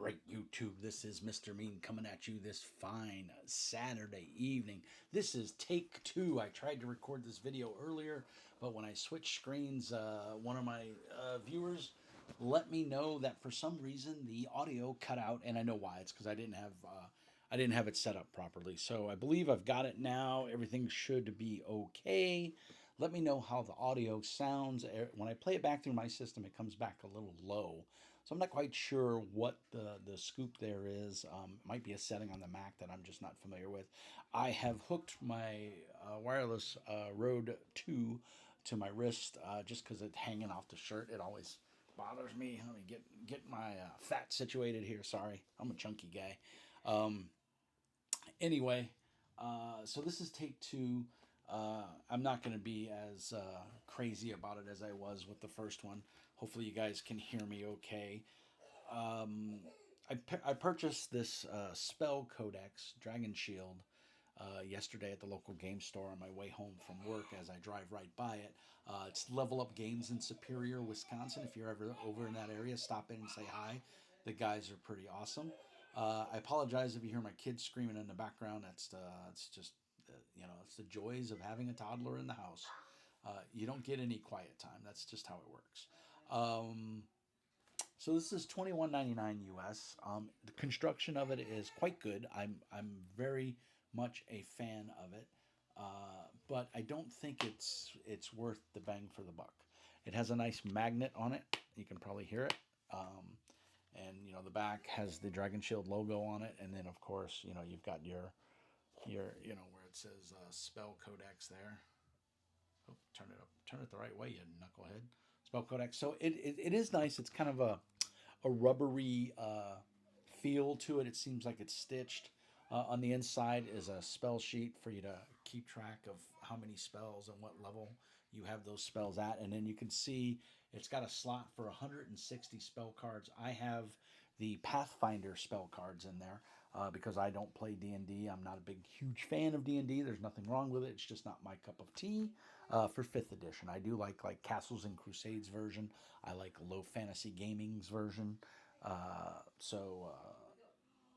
right, YouTube? This is Mr. Mean coming at you this fine Saturday evening. This is take two. I tried to record this video earlier, but when I switched screens, one of my viewers let me know that for some reason the audio cut out, and I know why. It's because I didn't have it set up properly. So I believe I've got it now. Everything should be okay. Let me know how the audio sounds. When I play it back through my system, it comes back a little low. So I'm not quite sure what the scoop there is. It might be a setting on the Mac that I'm just not familiar with. I have hooked my wireless Rode 2 to my wrist just because it's hanging off the shirt. It always bothers me. Let me get my fat situated here. Sorry, I'm a chunky guy. Anyway, so this is take two. I'm not going to be as crazy about it as I was with the first one. Hopefully, you guys can hear me okay. I purchased this Spell Codex Dragon Shield yesterday at the local game store on my way home from work as I drive right by it. It's Level Up Games in Superior, Wisconsin. If you're ever over in that area, stop in and say hi. The guys are pretty awesome. I apologize if you hear my kids screaming in the background. It's just it's the joys of having a toddler in the house. You don't get any quiet time. That's just how it works. So this is $21.99 US. The construction of it is quite good. I'm very much a fan of it, but I don't think it's worth the bang for the buck. It has a nice magnet on it. You can probably hear it. And the back has the Dragon Shield logo on it, and then of course you've got your where it says Spell Codex there. Oh, turn it the right way, you knucklehead. Spell Codex. So it is nice. It's kind of a rubbery feel to it. It seems like it's stitched. On the inside is a spell sheet for you to keep track of how many spells and what level you have those spells at. And then you can see it's got a slot for 160 spell cards. I have the Pathfinder spell cards in there because I don't play D&D. I'm not a big, huge fan of D&D. There's nothing wrong with it. It's just not my cup of tea for 5th edition. I do like Castles and Crusades version. I like Low Fantasy Gaming's version.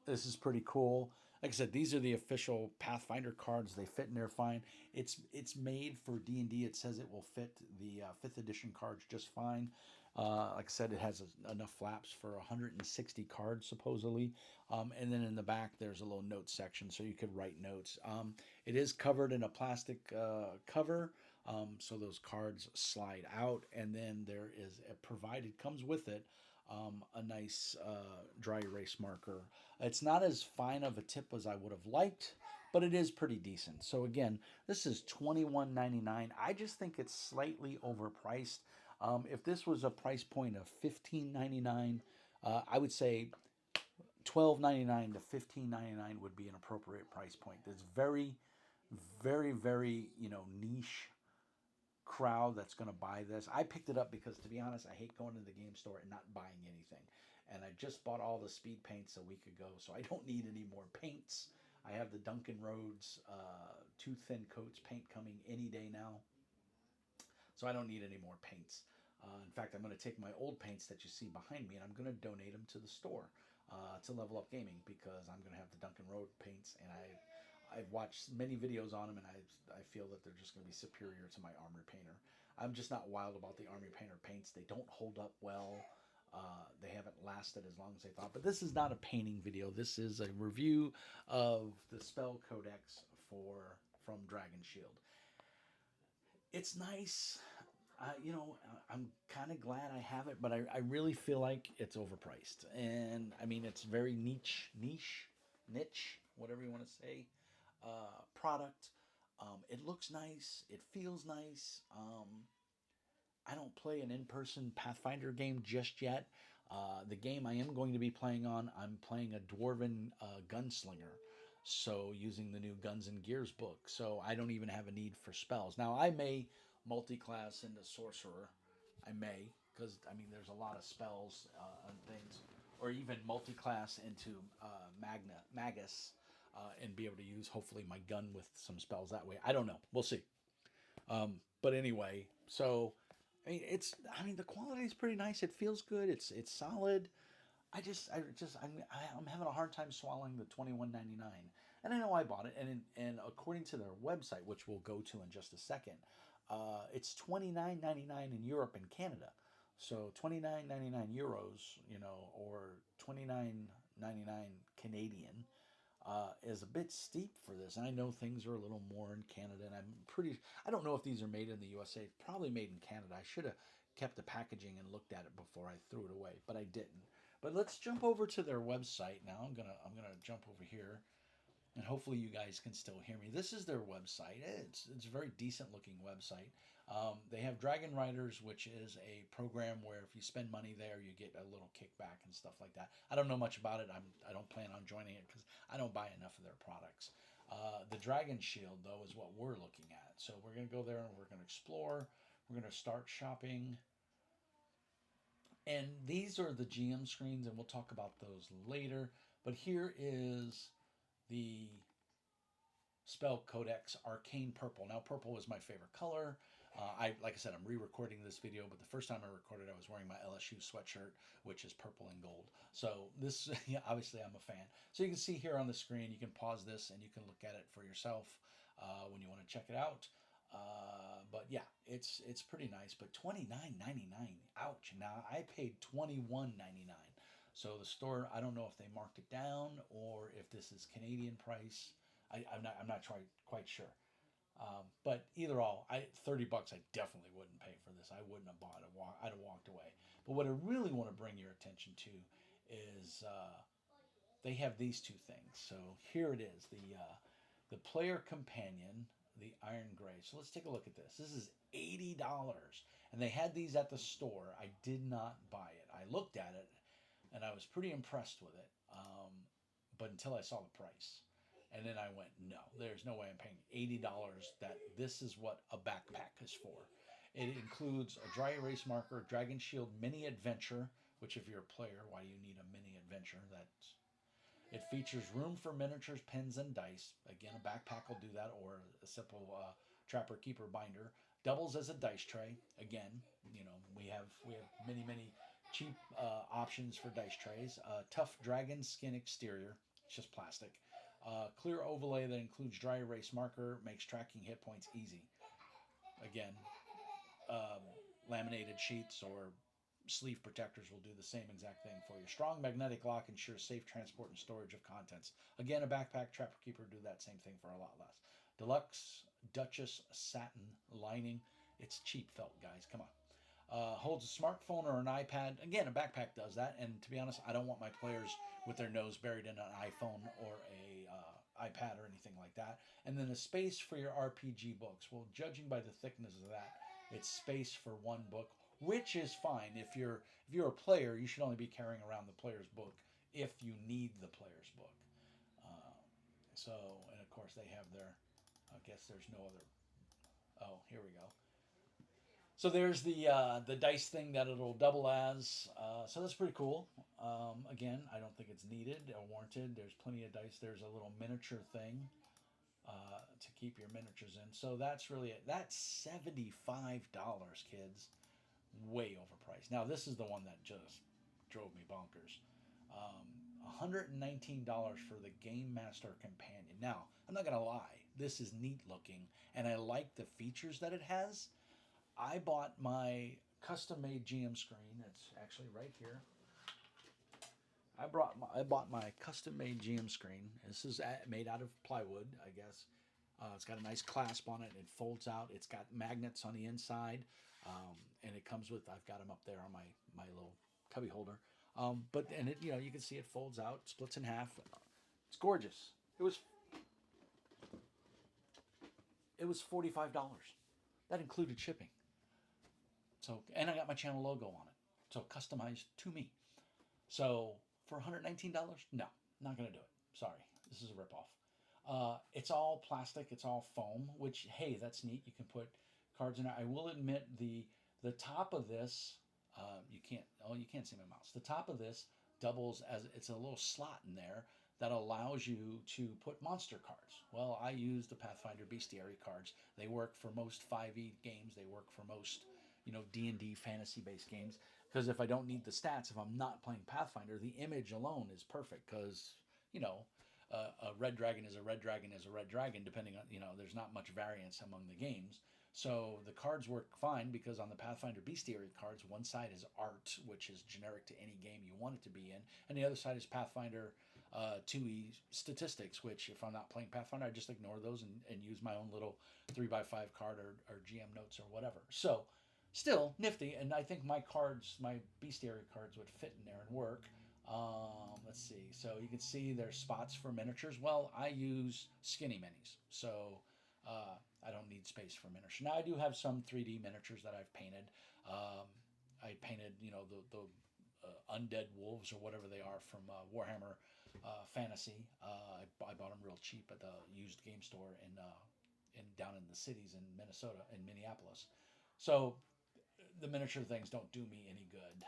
This is pretty cool. Like I said, these are the official Pathfinder cards. They fit in there fine. It's made for D&D. It says it will fit the 5th edition cards just fine. Like I said, it has enough flaps for 160 cards supposedly. And then in the back, there's a little notes section so you could write notes. It is covered in a plastic cover, so those cards slide out. And then there is comes with it a nice dry erase marker. It's not as fine of a tip as I would have liked, but it is pretty decent. So again, this is $21.99. I just think it's slightly overpriced. If this was a price point of $15.99, I would say $12.99 to $15.99 would be an appropriate price point. It's very, very, very niche crowd that's going to buy this. I picked it up because, to be honest, I hate going to the game store and not buying anything. And I just bought all the speed paints a week ago, so I don't need any more paints. I have the Duncan Rhodes two thin coats paint coming any day now, so I don't need any more paints. In fact, I'm going to take my old paints that you see behind me and I'm going to donate them to the store to Level Up Gaming because I'm going to have the Duncan Road paints and I've watched many videos on them, and I feel that they're just going to be superior to my Armor Painter. I'm just not wild about the Armor Painter paints. They don't hold up well. They haven't lasted as long as I thought. But this is not a painting video. This is a review of the Spell Codex from Dragon Shield. It's nice. I'm kind of glad I have it, but I really feel like it's overpriced. And I mean, it's very niche, whatever you want to say, product. It looks nice. It feels nice. I don't play an in-person Pathfinder game just yet. The game I am going to be playing I'm playing a Dwarven gunslinger. So using the new Guns and Gears book. So I don't even have a need for spells. Now I may multi-class into sorcerer. I may, because I mean there's a lot of spells and things. Or even multi-class into magus, and be able to use hopefully my gun with some spells that way. I don't know. We'll see. But anyway, so I mean the quality is pretty nice. It feels good. It's solid. I'm having a hard time swallowing the 21.99, and I know I bought it, and according to their website, which we'll go to in just a second, it's 29.99 in Europe and Canada, so 29.99 euros, or 29.99 Canadian, is a bit steep for this. And I know things are a little more in Canada, and I don't know if these are made in the USA. Probably made in Canada. I should have kept the packaging and looked at it before I threw it away, but I didn't. But let's jump over to their website now. I'm gonna jump over here, and hopefully you guys can still hear me. This is their website. It's a very decent looking website. They have Dragon Riders, which is a program where if you spend money there, you get a little kickback and stuff like that. I don't know much about it. I don't plan on joining it because I don't buy enough of their products. The Dragon Shield, though, is what we're looking at. So we're going to go there and we're going to explore. We're going to start shopping. And these are the GM screens, and we'll talk about those later. But here is the Spell Codex Arcane Purple. Now, purple is my favorite color. Like I said, I'm re-recording this video, but the first time I recorded, I was wearing my LSU sweatshirt, which is purple and gold. So this, yeah, obviously, I'm a fan. So you can see here on the screen, you can pause this and you can look at it for yourself when you want to check it out. But yeah, it's pretty nice. But $29.99, ouch! Now I paid $21.99. So the store, I don't know if they marked it down or if this is Canadian price. I'm not quite sure. But either all, 30 bucks I definitely wouldn't pay for this. I wouldn't have bought it. I'd have walked away. But what I really want to bring your attention to is they have these two things. So here it is, the player companion, the Iron Gray. So let's take a look at this. This is $80, and they had these at the store. I did not buy it. I looked at it, and I was pretty impressed with it. But until I saw the price. And then I went, no, there's no way I'm paying $80 that this is what a backpack is for. It includes a dry erase marker, Dragon Shield Mini Adventure, which if you're a player, why do you need a mini adventure? It features room for miniatures, pens, and dice. Again, a backpack will do that, or a simple Trapper Keeper binder. Doubles as a dice tray. Again, we have many cheap options for dice trays. Tough dragon skin exterior. It's just plastic. Clear overlay that includes dry erase marker makes tracking hit points easy. Again, um, laminated sheets or sleeve protectors will do the same exact thing for you. Strong magnetic lock ensures safe transport and storage of contents. Again, a backpack, Trapper Keeper do that same thing for a lot less. Deluxe Duchess satin lining. It's cheap felt, guys. Come on. Holds a smartphone or an iPad. Again, a backpack does that. And to be honest, I don't want my players with their nose buried in an iPhone or a iPad or anything like that. And then a space for your RPG books. Well, judging by the thickness of that, it's space for one book, which is fine. If you're a player, you should only be carrying around the player's book if you need the player's book. Uh, so, and of course they have their. I guess there's no other. Oh, here we go. So there's the dice thing that it'll double as. So that's pretty cool. Again, I don't think it's needed or warranted. There's plenty of dice. There's a little miniature thing to keep your miniatures in. So that's really it. That's $75, kids. Way overpriced. Now this is the one that just drove me bonkers. $119 for the Game Master Companion. Now I'm not gonna lie, this is neat looking, and I like the features that it has. I bought my custom made GM screen. It's actually right here. I bought my custom made GM screen. This is made out of plywood, I guess. It's got a nice clasp on it. It folds out. It's got magnets on the inside, and it comes with. I've got them up there on my little cubby holder. But and it you can see it folds out, splits in half. It's gorgeous. It was $45. That included shipping. So and I got my channel logo on it. So customized to me. So for $119, no, not gonna do it. Sorry, this is a ripoff. It's all plastic. It's all foam. Which hey, that's neat. You can put cards in it. I will admit the top of this, you can't. Oh, you can't see my mouse. The top of this doubles as it's a little slot in there that allows you to put monster cards. Well, I use the Pathfinder Bestiary cards. They work for most 5e games. They work for most D&D fantasy based games. Because if I don't need the stats, if I'm not playing Pathfinder, the image alone is perfect. Because you know, a red dragon is a red dragon is a red dragon. Depending on there's not much variance among the games. So the cards work fine because on the Pathfinder Bestiary cards, one side is art, which is generic to any game you want it to be in, and the other side is Pathfinder 2e statistics, which if I'm not playing Pathfinder, I just ignore those and use my own little 3x5 card or GM notes or whatever. So still nifty, and I think my cards, my bestiary cards, would fit in there and work. Let's see. So you can see there's spots for miniatures. Well, I use skinny minis, so I don't need space for miniatures. Now I do have some 3D miniatures that I've painted. I painted, the undead wolves or whatever they are from Warhammer Fantasy. I bought them real cheap at the used game store in down in the cities in Minnesota, in Minneapolis. So the miniature things don't do me any good.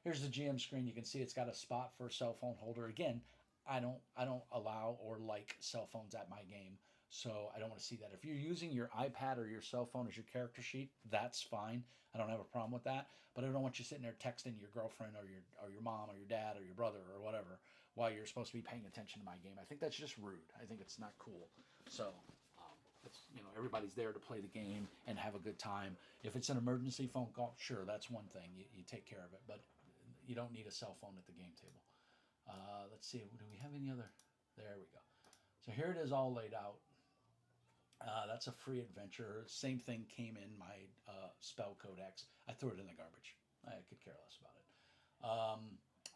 Here's the GM screen. You can see it's got a spot for a cell phone holder. Again, I don't allow or like cell phones at my game, so I don't want to see that. If you're using your iPad or your cell phone as your character sheet, that's fine. I don't have a problem with that. But I don't want you sitting there texting your girlfriend or your mom or your dad or your brother or whatever while you're supposed to be paying attention to my game. I think that's just rude. I think it's not cool. So it's, everybody's there to play the game and have a good time. If it's an emergency phone call, sure, that's one thing. You take care of it, but you don't need a cell phone at the game table. Let's see. Do we have any other? There we go. So here it is all laid out. That's a free adventure. Same thing came in my Spell Codex. I threw it in the garbage. I could care less about it.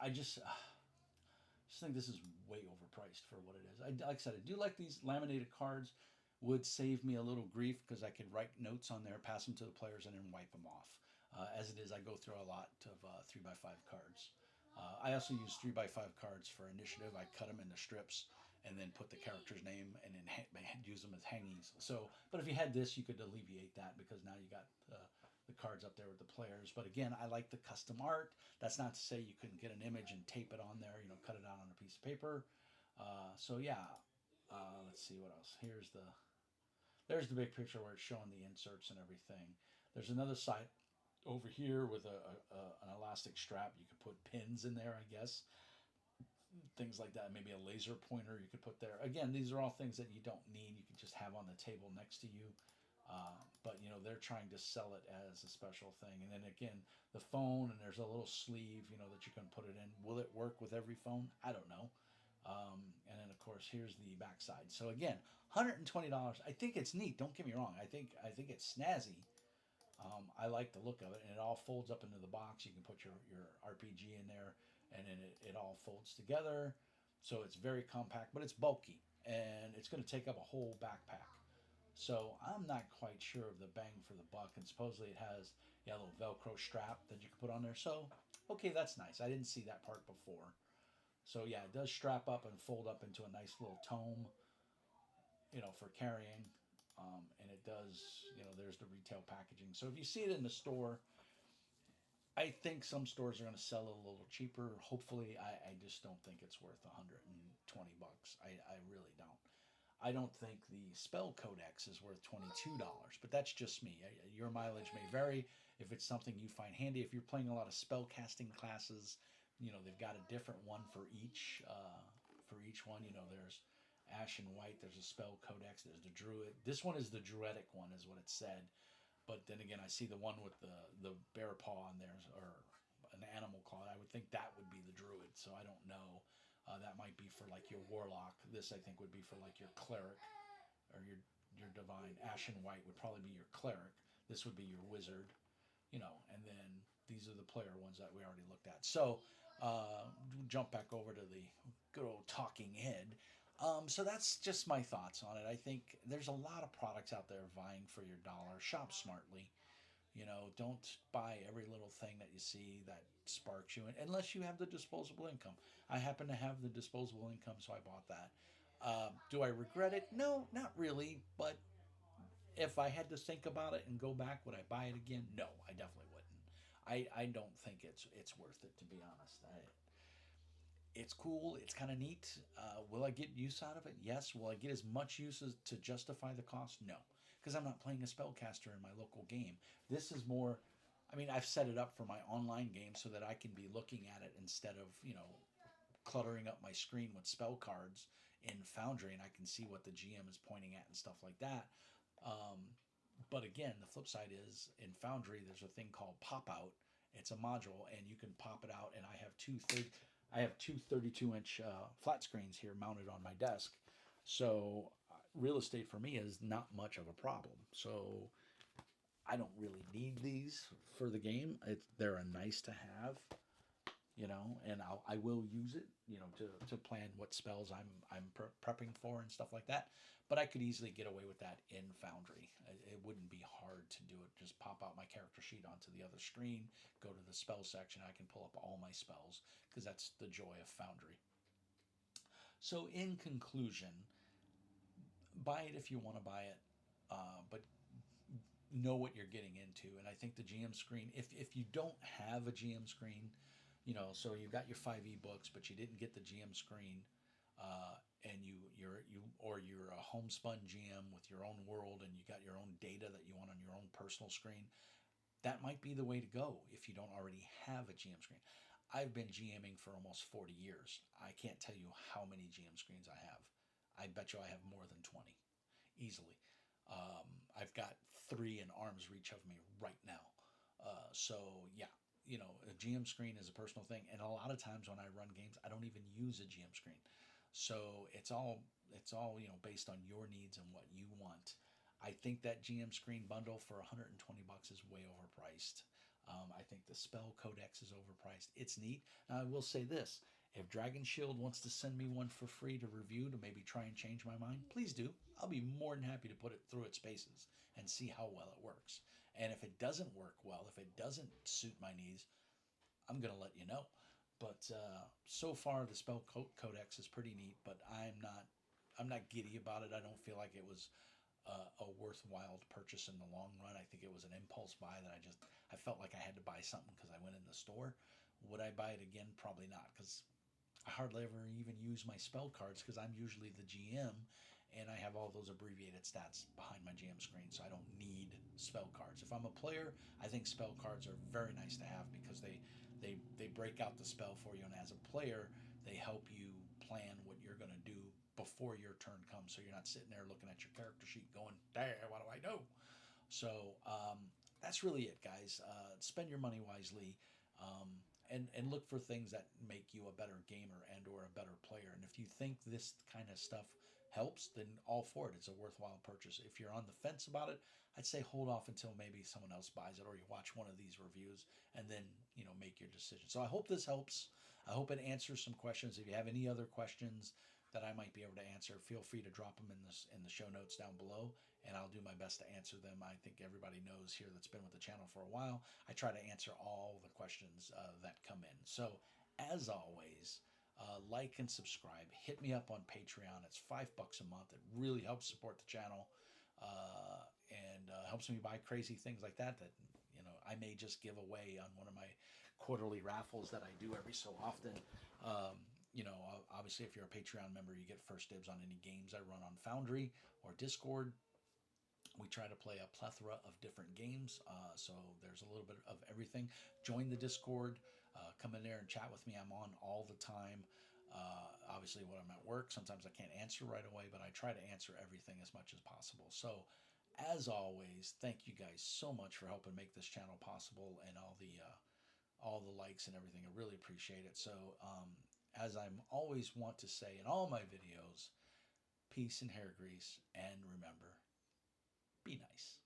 I just think this is way overpriced for what it is. Like I said, I do like these laminated cards. Would save me a little grief because I could write notes on there, pass them to the players, and then wipe them off. As it is, I go through a lot of 3x5 cards. I also use 3x5 cards for initiative. I cut them into strips and then put the character's name and then use them as hangings. So, but if you had this, you could alleviate that because now you got the cards up there with the players. But again, I like the custom art. That's not to say you couldn't get an image and tape it on there, cut it out on a piece of paper. So yeah, let's see what else. There's the big picture where it's showing the inserts and everything. There's another site over here with an elastic strap. You could put pins in there, I guess. Things like that. Maybe a laser pointer you could put there. Again, these are all things that you don't need. You can just have on the table next to you. But they're trying to sell it as a special thing. And then again, the phone, and there's a little sleeve, that you can put it in. Will it work with every phone? I don't know. And then of course here's the backside. So again, $120. I think it's neat. Don't get me wrong. I think it's snazzy. I like the look of it, and it all folds up into the box. You can put your RPG in there, and then it all folds together. So it's very compact, but it's bulky, and it's going to take up a whole backpack. So I'm not quite sure of the bang for the buck. And supposedly it has a little Velcro strap that you can put on there. So okay, that's nice. I didn't see that part before. So yeah, it does strap up and fold up into a nice little tome, for carrying. And it does, there's the retail packaging. So if you see it in the store, I think some stores are going to sell it a little cheaper. Hopefully, I just don't think it's worth 120 bucks. I really don't. I don't think the Spell Codex is worth $22, but that's just me. Your mileage may vary. If it's something you find handy, if you're playing a lot of spell casting classes, they've got a different one for each. For each one, there's Ash and White. There's a Spell Codex. There's the Druid. This one is the Druidic one, is what it said. But then again, I see the one with the bear paw on there, or an animal claw. I would think that would be the Druid. So I don't know. That might be for like your warlock. This I think would be for like your cleric or your divine. Ash and White would probably be your cleric. This would be your wizard. And then these are the player ones that we already looked at. So jump back over to the good old talking head. So that's just my thoughts on it. I think there's a lot of products out there vying for your dollar. Shop smartly. Don't buy every little thing that you see that sparks you, unless you have the disposable income. I happen to have the disposable income, so I bought that. Do I regret it? No, not really. But if I had to think about it and go back, would I buy it again? No, I definitely wouldn't. I don't think it's worth it, to be honest. It's cool. It's kind of neat. Will I get use out of it? Yes. Will I get as much use as to justify the cost? No, because I'm not playing a spellcaster in my local game. This is more. I mean, I've set it up for my online game so that I can be looking at it instead of, cluttering up my screen with spell cards in Foundry, and I can see what the GM is pointing at and stuff like that. But again, the flip side is in Foundry, there's a thing called pop out. It's a module, and you can pop it out. And I have two 32-inch flat screens here mounted on my desk. So real estate for me is not much of a problem. So I don't really need these for the game. They're a nice to have, and I will use it, to plan what spells I'm prepping for and stuff like that. But I could easily get away with that in Foundry. It wouldn't be hard to do it. Just pop out my character sheet onto the other screen, go to the spell section. I can pull up all my spells because that's the joy of Foundry. So in conclusion, buy it if you want to buy it, but know what you're getting into. And I think the GM screen, if you don't have a GM screen, so you got your 5e books, but you didn't get the GM screen, and you're a homespun GM with your own world, and you got your own data that you want on your own personal screen, that might be the way to go if you don't already have a GM screen. I've been GMing for almost 40 years. I can't tell you how many GM screens I have. I bet you I have more than 20, easily. I've got three in arm's reach of me right now. So yeah, a GM screen is a personal thing, and a lot of times when I run games, I don't even use a GM screen. So it's all based on your needs and what you want. I think that GM screen bundle for $120 is way overpriced. I think the Spell Codex is overpriced. It's neat. Now, I will say this: if Dragon Shield wants to send me one for free to review to maybe try and change my mind, please do. I'll be more than happy to put it through its paces and see how well it works. And if it doesn't work well, if it doesn't suit my needs, I'm going to let you know. But so far, the Spell Codex is pretty neat. But I'm not giddy about it. I don't feel like it was a worthwhile purchase in the long run. I think it was an impulse buy that I felt like I had to buy something because I went in the store. Would I buy it again? Probably not, because I hardly ever even use my spell cards because I'm usually the GM, and I have all those abbreviated stats behind my GM screen, so I don't need spell cards. If I'm a player, I think spell cards are very nice to have because they break out the spell for you, and as a player, they help you plan what you're going to do before your turn comes, so you're not sitting there looking at your character sheet going, "There, what do I know?" So that's really it, guys. Spend your money wisely, and look for things that make you a better gamer and or a better player. And if you think this kind of stuff helps, then all for it. It's a worthwhile purchase. If you're on the fence about it, I'd say hold off until maybe someone else buys it or you watch one of these reviews and then make your decision. So I hope this helps. I hope it answers some questions. If you have any other questions that I might be able to answer, feel free to drop them in the show notes down below, and I'll do my best to answer them. I think everybody knows here that's been with the channel for a while, I try to answer all the questions that come in. So as always, like and subscribe. Hit me up on Patreon. It's $5 a month. It really helps support the channel, and helps me buy crazy things like that I may just give away on one of my quarterly raffles that I do every so often. Obviously, if you're a Patreon member, you get first dibs on any games I run on Foundry or Discord. We try to play a plethora of different games, so there's a little bit of everything. Join the Discord, come in there and chat with me. I'm on all the time. Obviously, when I'm at work, sometimes I can't answer right away, but I try to answer everything as much as possible. So, as always, thank you guys so much for helping make this channel possible and all the likes and everything. I really appreciate it. So, as I'm always want to say in all my videos, peace and hair grease, and remember, be nice.